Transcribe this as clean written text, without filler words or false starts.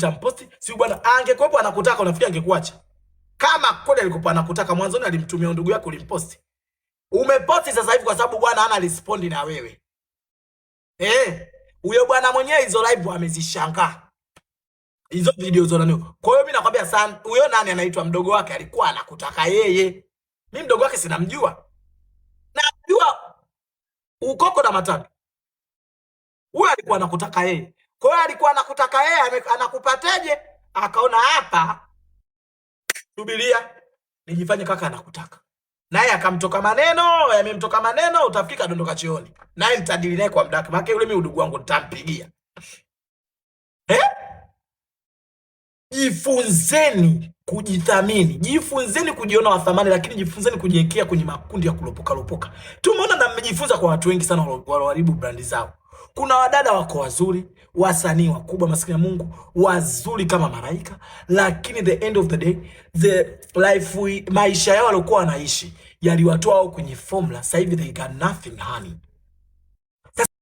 Tamposti si bwana angekuepo anakutaka unafikiri angekuacha? Kama kweli alikuwa anakutaka mwanzoni alimtumia ndugu yako ulimposti. Umeposti sasa hivi kwa sababu bwana hana respond na wewe. Huyo bwana mwenyewe hizo live amezishangaa. Hizo video zona nini? Kwa hiyo mimi nakwambia sana, huyo nani anaitwa mdogo wake alikuwa anakutaka yeye. Mimi mdogo wake sinamjua. Najua ukoko na matatu. Huyo alikuwa anakutaka yeye. Kwa hiyo alikuwa anakutaka yeye, anakupateje? Akaona hapa subiria nijifanye kaka anakutaka. Naye akamtoka maneno, yamemtoka maneno, utafika dondoka chioni. Naye nitadili naye kwa mdaka. Maana yule mimi udugu wangu nitampigia. Jifunzeni kujithamini. Jifunzeni kujiona wa thamani, lakini jifunzeni kujiwekea kwenye makundi ya kulopoka lopoka. Tumeona na mmejifunza kwa watu wengi sana walioharibu brandi zao. Kuna wadada wako wazuri, wasanii wakubwa maskini ya Mungu, wazuri kama malaika, lakini the end of the day, maisha yao walikuwa wanaishi yaliwatoa kwenye formula. Sasa hivi they got nothing honey.